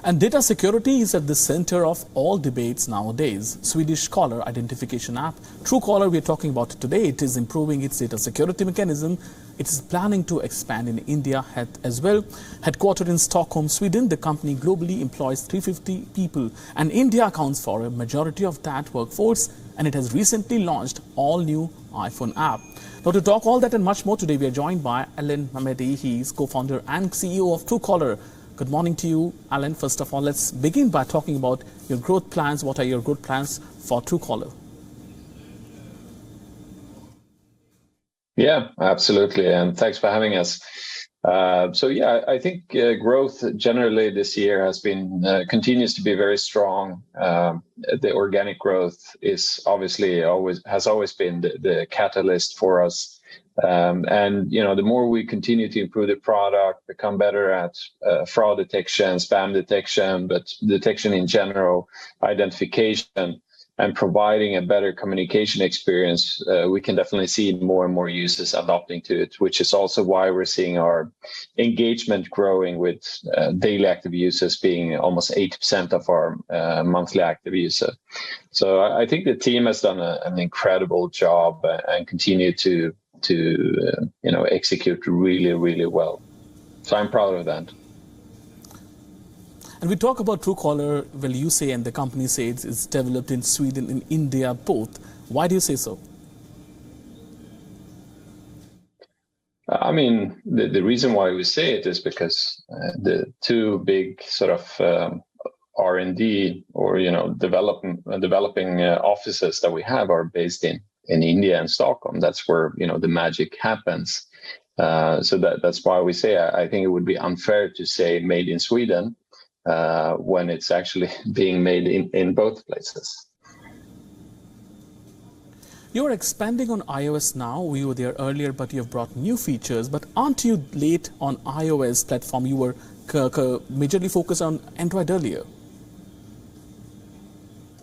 And data security is at the center of all debates nowadays. Swedish caller identification app, Truecaller, we are talking about it today. It is improving its data security mechanism. It is planning to expand in India as well. Headquartered in Stockholm, Sweden, the company globally employs 350 people, and India accounts for a majority of that workforce, and it has recently launched all-new iPhone app. Now, to talk all that and much more today, we are joined by Alan Mamedi. He is co-founder and CEO of Truecaller. Good morning to you, Alan. First of all, let's begin by talking about your growth plans. What are your growth plans for Truecaller? Yeah, absolutely. And thanks for having us. I think growth generally this year has been continues to be very strong. The organic growth is obviously has always been the catalyst for us. The more we continue to improve the product, become better at fraud detection, spam detection, but detection in general, identification, and providing a better communication experience, we can definitely see more and more users adopting to it, which is also why we're seeing our engagement growing with daily active users being almost 80% of our monthly active user. So I think the team has done an incredible job and continue to execute really, really well. So I'm proud of that. And we talk about Truecaller, well, you say, and the company says it's developed in Sweden and India both. Why do you say so? I mean, the reason why we say it is because the two big sort of R&D or developing offices that we have are based in India and Stockholm. That's where the magic happens. So that's why we say I think it would be unfair to say made in Sweden when it's actually being made in both places. You're expanding on iOS now. We were there earlier, but you've brought new features. But aren't you late on iOS platform? You were majorly focused on Android earlier.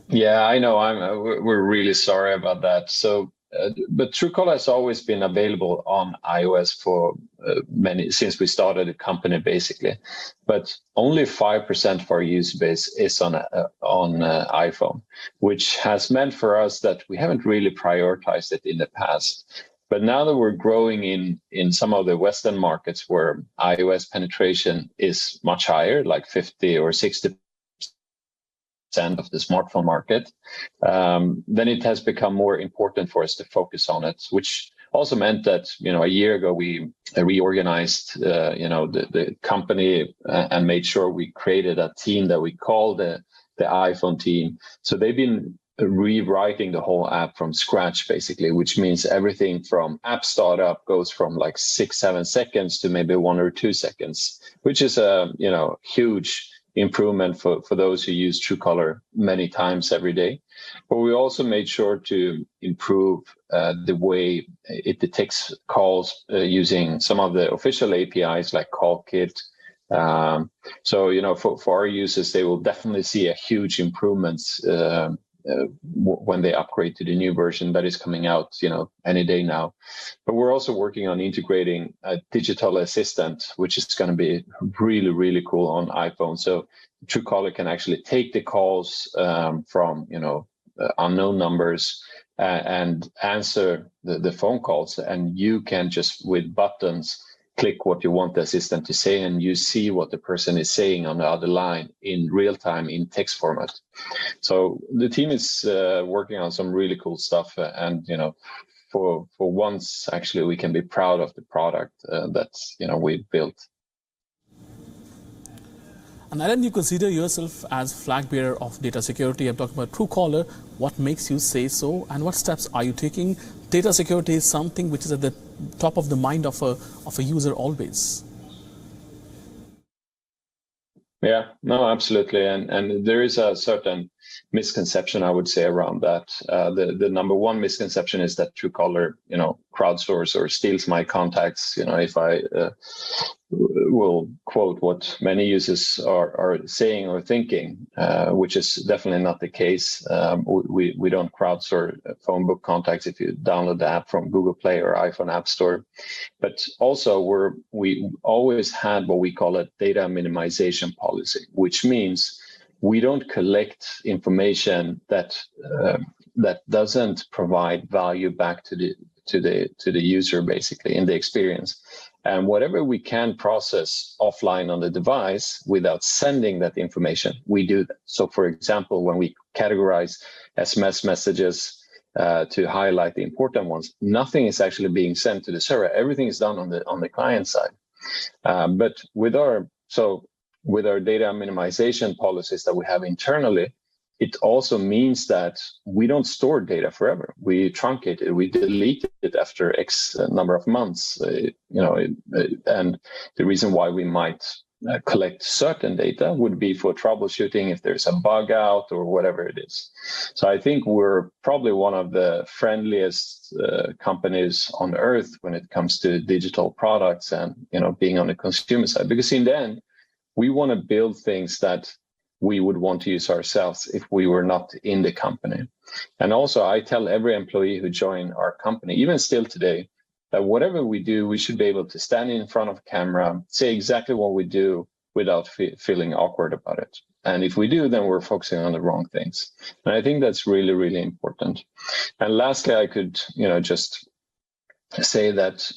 Yeah, I know. We're really sorry about that. But Truecaller has always been available on iOS for since we started the company, basically. But only 5% of our user base is on iPhone, which has meant for us that we haven't really prioritized it in the past. But now that we're growing in some of the Western markets where iOS penetration is much higher, like 50 or 60% of the smartphone market, then it has become more important for us to focus on it, which also meant that, a year ago, we reorganized, the company and made sure we created a team that we call the iPhone team. So they've been rewriting the whole app from scratch, basically, which means everything from app startup goes from like 6-7 seconds to maybe 1 or 2 seconds, which is a, huge improvement for those who use Truecaller many times every day. But we also made sure to improve the way it detects calls using some of the official APIs like CallKit. For our users, they will definitely see a huge improvement when they upgrade to the new version that is coming out, any day now. But we're also working on integrating a digital assistant, which is going to be really, really cool on iPhone. So Truecaller can actually take the calls from, unknown numbers and answer the phone calls. And you can just, with buttons, click what you want the assistant to say, and you see what the person is saying on the other line in real time in text format. So the team is working on some really cool stuff, and for once, actually, we can be proud of the product that we've built. And Alan, you consider yourself as flag bearer of data security. I'm talking about Truecaller. What makes you say so, and what steps are you taking? Data security is something which is at the top of the mind of a user always. Yeah, no, absolutely. And there is a certain misconception, I would say, around that. The number one misconception is that Truecaller, crowdsource or steals my contacts. If I will quote what many users are saying or thinking, which is definitely not the case. We don't crowdsource phone book contacts if you download the app from Google Play or iPhone App Store. But also we always had what we call a data minimization policy, which means we don't collect information that doesn't provide value back to the user, basically, in the experience. And whatever we can process offline on the device without sending that information, we do that. So, for example, when we categorize SMS messages to highlight the important ones, nothing is actually being sent to the server. Everything is done on the client side. But with our data minimization policies that we have internally, it also means that we don't store data forever. We truncate it, we delete it after X number of months, and the reason why we might collect certain data would be for troubleshooting if there's a bug out or whatever it is. So I think we're probably one of the friendliest companies on earth when it comes to digital products and, being on the consumer side, because in the end, we want to build things that we would want to use ourselves if we were not in the company. And also, I tell every employee who join our company, even still today, that whatever we do, we should be able to stand in front of a camera, say exactly what we do without feeling awkward about it. And if we do, then we're focusing on the wrong things. And I think that's really, really important. And lastly, I could, just say that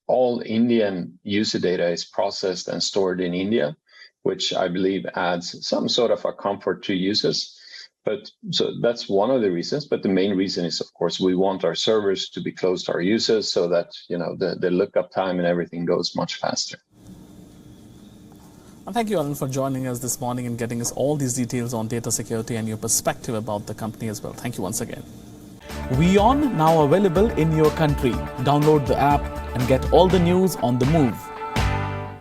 all Indian user data is processed and stored in India, which I believe adds some sort of a comfort to users. But so that's one of the reasons. But the main reason is, of course, we want our servers to be close to our users so that, the lookup time and everything goes much faster. And thank you, Alan, for joining us this morning and getting us all these details on data security and your perspective about the company as well. Thank you once again. WION now available in your country. Download the app and get all the news on the move.